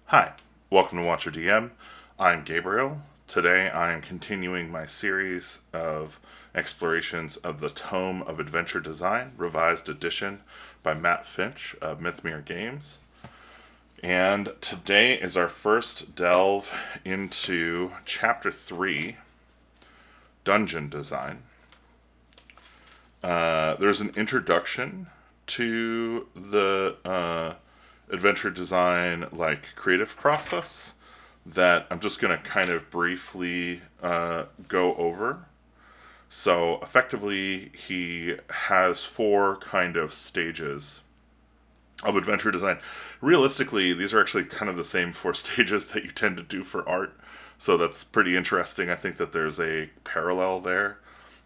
Hi, welcome to Watcher DM. I'm Gabriel. Today I am continuing my series of explorations of the Tome of Adventure Design, revised edition by Matt Finch of Mythmere Games. And today is our first delve into Chapter 3, Dungeon Design. There's an introduction to the adventure design creative process that I'm just going to kind of briefly go over. So effectively, he has four kind of stages of adventure design. Realistically, these are actually kind of the same four stages that you tend to do for art. So that's pretty interesting. I think that there's a parallel there.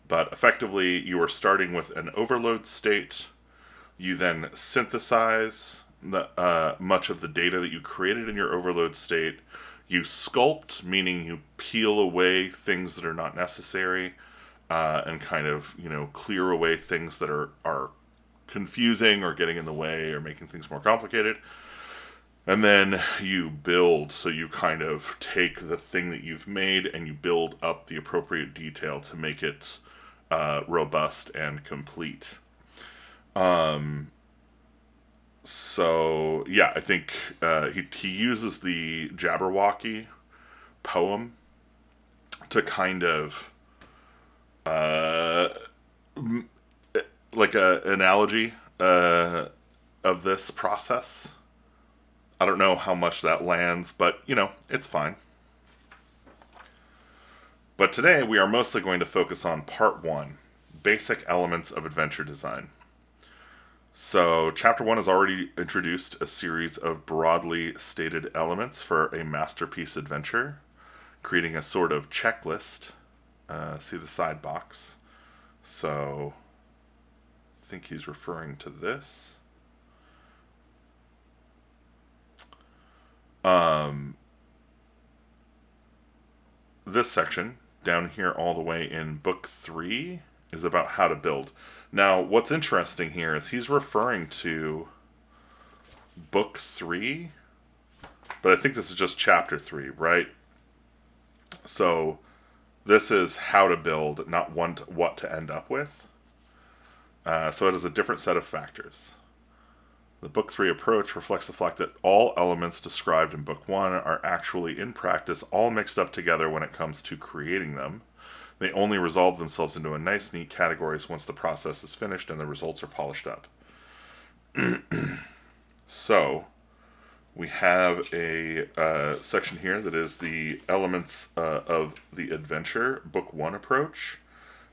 But effectively, you are starting with an overload state. You then synthesize much of the data that you created in your overload state. You sculpt, meaning you peel away things that are not necessary, and kind of clear away things that are confusing or getting in the way or making things more complicated. And then you build, so you kind of take the thing that you've made and you build up the appropriate detail to make it robust and complete. So yeah, I think he uses the Jabberwocky poem to kind of uh, like a analogy of this process. I don't know how much that lands, but it's fine. But today we are mostly going to focus on part one, basic elements of adventure design. So, Chapter 1 has already introduced a series of broadly stated elements for a masterpiece adventure, creating a sort of checklist. See the side box. So, I think he's referring to this. Um, this section, down here all the way in Book 3, is about how to build. Now, what's interesting here is he's referring to Book 3, but I think this is just Chapter 3, right? So, this is how to build, not what to end up with. So it is a different set of factors. The Book 3 approach reflects the fact that all elements described in Book 1 are actually, in practice, all mixed up together when it comes to creating them. They only resolve themselves into a nice, neat categories once the process is finished and the results are polished up. So, we have a section here that is the elements of the adventure, Book 1 approach.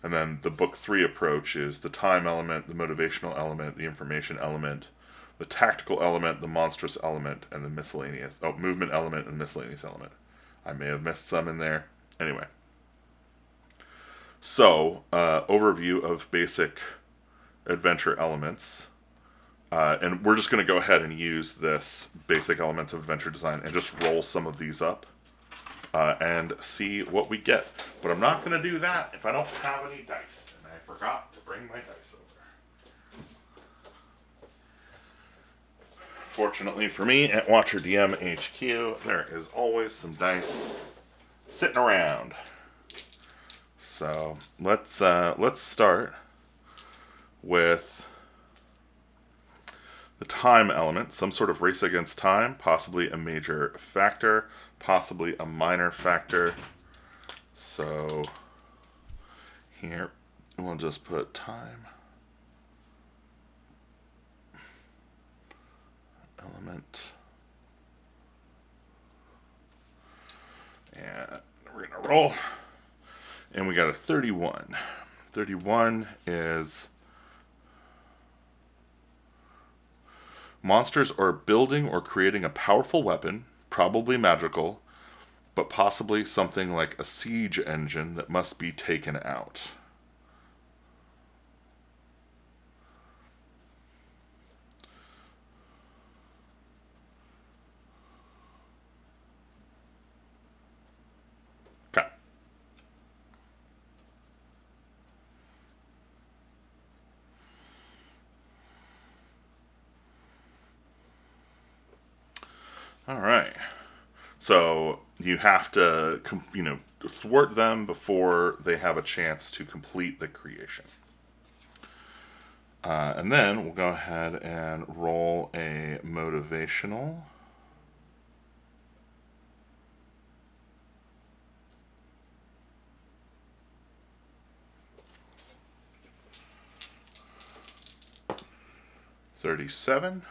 And then the Book 3 approach is the time element, the motivational element, the information element, the tactical element, the monstrous element, and the miscellaneous. Oh, movement element and miscellaneous element. I may have missed some in there. Anyway. So, overview of basic adventure elements. And we're just going to go ahead and use this basic elements of adventure design and just roll some of these up and see what we get. But I'm not going to do that if I don't have any dice. And I forgot to bring my dice over. Fortunately for me, at Watcher DM HQ, there is always some dice sitting around. So let's start with the time element, some sort of race against time, possibly a major factor, possibly a minor factor. So here we'll just put time element. And we're going to roll. And we got a 31. 31 is monsters are building or creating a powerful weapon, probably magical, but possibly something like a siege engine that must be taken out. Okay. All right. So you have to, thwart them before they have a chance to complete the creation. And then we'll go ahead and roll a motivational. $37.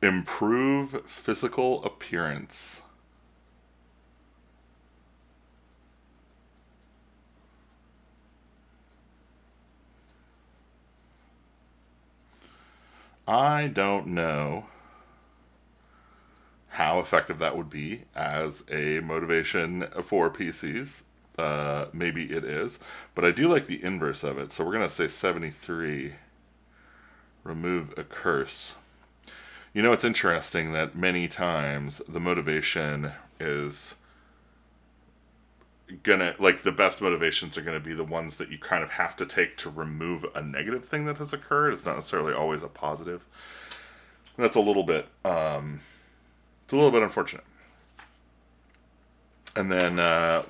Improve physical appearance. I don't know how effective that would be as a motivation for PCs. Maybe it is, but I do like the inverse of it. So we're going to say 73. Remove a curse. It's interesting that many times the motivation is gonna, like, the best motivations are gonna be the ones that you kind of have to take to remove a negative thing that has occurred. It's not necessarily always a positive. That's a little bit, it's a little bit unfortunate. And then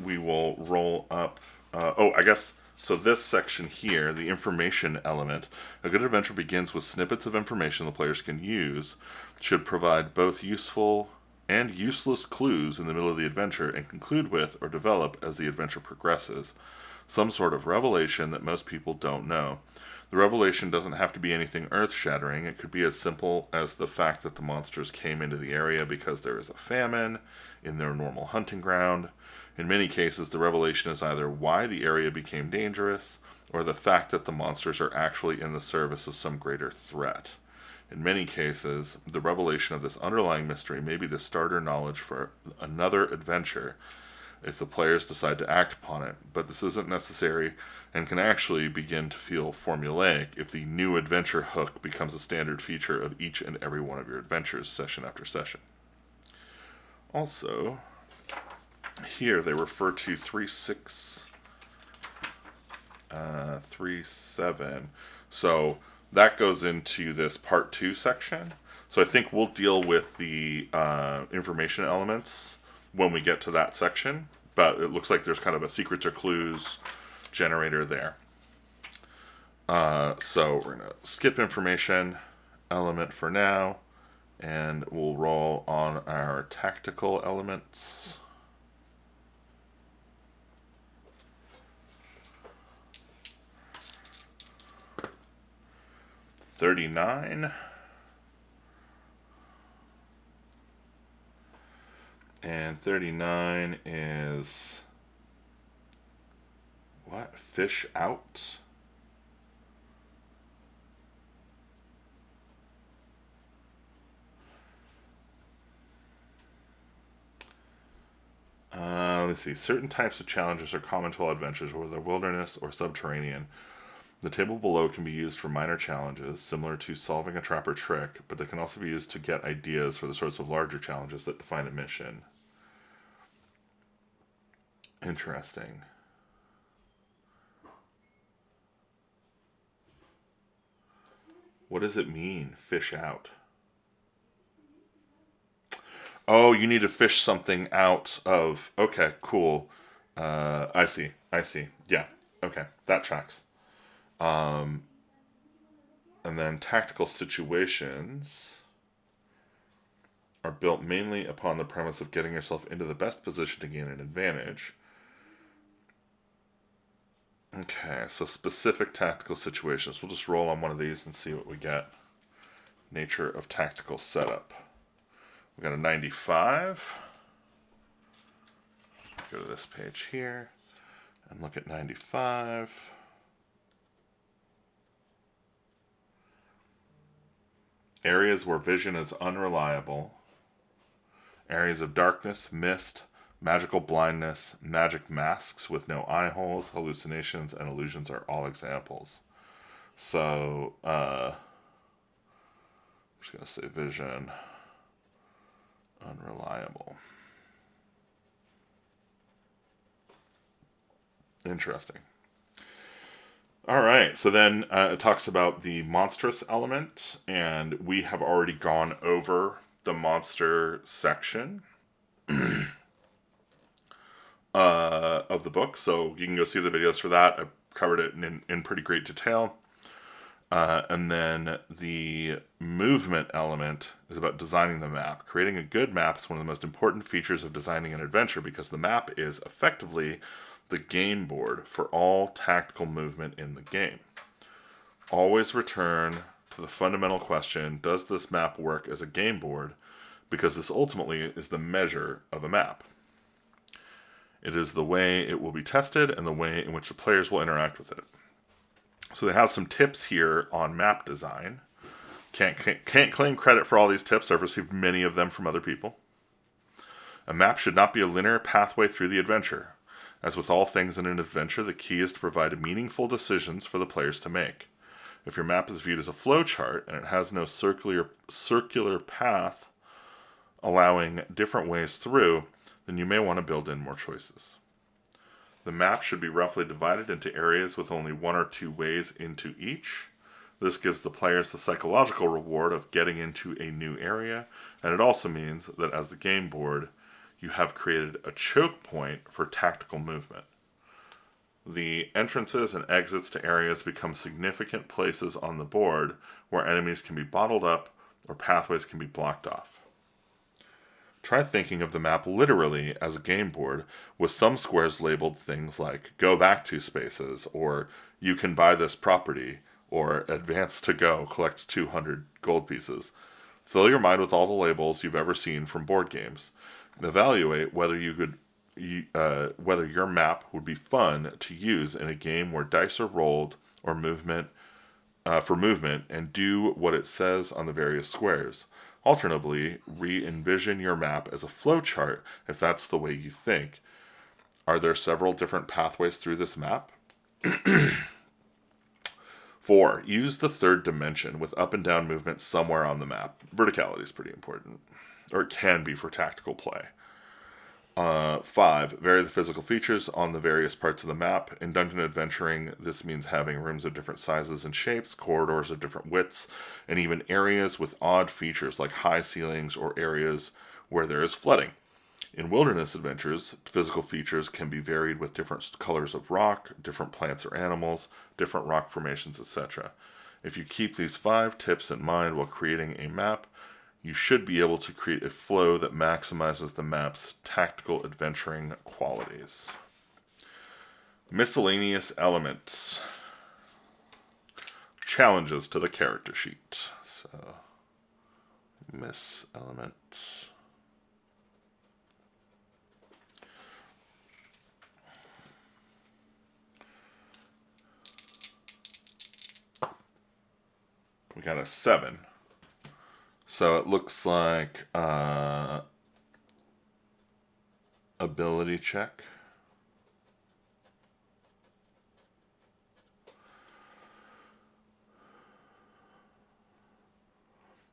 we will roll up. I guess so. This section here, the information element. A good adventure begins with snippets of information the players can use. Should provide both useful and useless clues in the middle of the adventure, and conclude with or develop as the adventure progresses some sort of revelation that most people don't know. The revelation doesn't have to be anything earth-shattering. It could be as simple as the fact that the monsters came into the area because there is a famine in their normal hunting ground. In many cases, the revelation is either why the area became dangerous, or the fact that the monsters are actually in the service of some greater threat. In many cases, the revelation of this underlying mystery may be the starter knowledge for another adventure if the players decide to act upon it, but this isn't necessary and can actually begin to feel formulaic if the new adventure hook becomes a standard feature of each and every one of your adventures, session after session. Also, here they refer to 3.6, 3.7. So that goes into this part 2 section. So I think we'll deal with the information elements when we get to that section, but it looks like there's kind of a secrets or clues generator there. So we're going to skip information element for now, and we'll roll on our tactical elements. $39. And 39 is what? Fish out? Let's see. Certain types of challenges are common to all adventures, whether wilderness or subterranean. The table below can be used for minor challenges, similar to solving a trap or trick, but they can also be used to get ideas for the sorts of larger challenges that define a mission. Interesting. What does it mean, fish out? Oh, you need to fish something out of... Okay, cool. I see. Yeah, okay, that tracks. And then tactical situations are built mainly upon the premise of getting yourself into the best position to gain an advantage. Okay, so specific tactical situations. We'll just roll on one of these and see what we get. Nature of tactical setup. We got a 95. Go to this page here and look at 95. Areas where vision is unreliable. Areas of darkness, mist, magical blindness, magic masks with no eye holes, hallucinations, and illusions are all examples. So, I'm just going to say vision unreliable. Interesting. All right, so then it talks about the monstrous element, and we have already gone over the monster section of the book, so you can go see the videos for that. I covered it in pretty great detail. And then the movement element is about designing the map. Creating a good map is one of the most important features of designing an adventure because the map is effectively the game board for all tactical movement in the game. Always return to the fundamental question, does this map work as a game board? Because this ultimately is the measure of a map. It is the way it will be tested and the way in which the players will interact with it. So they have some tips here on map design. Can't claim credit for all these tips. I've received many of them from other people. A map should not be a linear pathway through the adventure. As with all things in an adventure, the key is to provide meaningful decisions for the players to make. If your map is viewed as a flowchart and it has no circular path allowing different ways through, then you may want to build in more choices. The map should be roughly divided into areas with only one or two ways into each. This gives the players the psychological reward of getting into a new area, and it also means that as the game board, you have created a choke point for tactical movement. The entrances and exits to areas become significant places on the board where enemies can be bottled up or pathways can be blocked off. Try thinking of the map literally as a game board, with some squares labeled things like go back 2 spaces, or you can buy this property, or advance to go, collect 200 gold pieces. Fill your mind with all the labels you've ever seen from board games. Evaluate whether whether your map would be fun to use in a game where dice are rolled or movement for movement, and do what it says on the various squares. Alternatively, re-envision your map as a flowchart if that's the way you think. Are there several different pathways through this map? 4. Use the third dimension with up and down movement somewhere on the map. Verticality is pretty important, or it can be for tactical play. 5. Vary the physical features on the various parts of the map. In dungeon adventuring, this means having rooms of different sizes and shapes, corridors of different widths, and even areas with odd features like high ceilings or areas where there is flooding. In wilderness adventures, physical features can be varied with different colors of rock, different plants or animals, different rock formations, etc. If you keep these 5 tips in mind while creating a map, you should be able to create a flow that maximizes the map's tactical adventuring qualities. Miscellaneous elements. Challenges to the character sheet. So, elements. We got a 7. So it looks like ability check.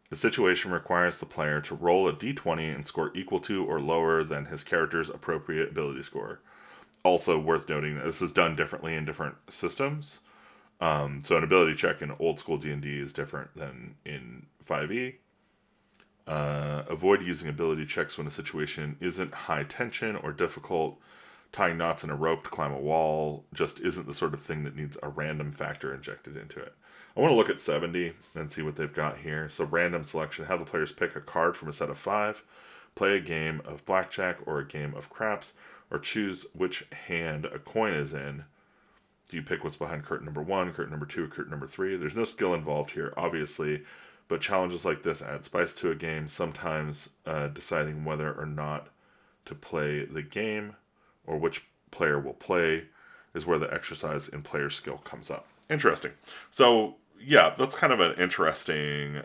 The situation requires the player to roll a d20 and score equal to or lower than his character's appropriate ability score. Also worth noting that this is done differently in different systems. So an ability check in old school D&D is different than in 5e. Avoid using ability checks when a situation isn't high tension or difficult. Tying knots in a rope to climb a wall just isn't the sort of thing that needs a random factor injected into it. I want to look at 70 and see what they've got here. So random selection, have the players pick a card from a set of 5, play a game of blackjack or a game of craps, or choose which hand a coin is in. Do you pick what's behind curtain number 1, curtain number 2, or curtain number 3? There's no skill involved here, obviously, but challenges like this add spice to a game, sometimes deciding whether or not to play the game or which player will play is where the exercise in player skill comes up. Interesting. So, yeah, that's kind of an interesting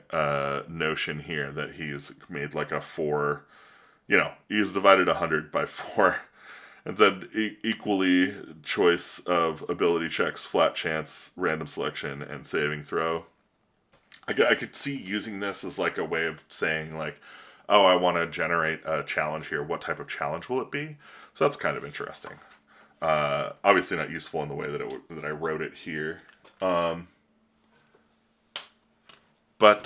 notion here that he's made like a 4, he's divided 100 by 4 and said equally choice of ability checks, flat chance, random selection, and saving throw. I could see using this as like a way of saying like, oh, I want to generate a challenge here. What type of challenge will it be? So that's kind of interesting. Obviously not useful in the way that I wrote it here But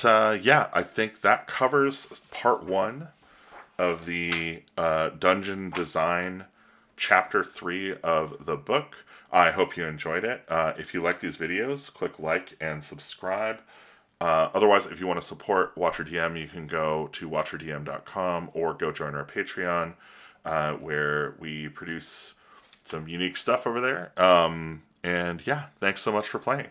yeah, I think that covers part one of the dungeon design chapter 3 of the book. I hope you enjoyed it. If you like these videos, click like and subscribe. Otherwise, if you want to support Watcher DM, you can go to watcherdm.com or go join our Patreon, where we produce some unique stuff over there. And yeah, thanks so much for playing.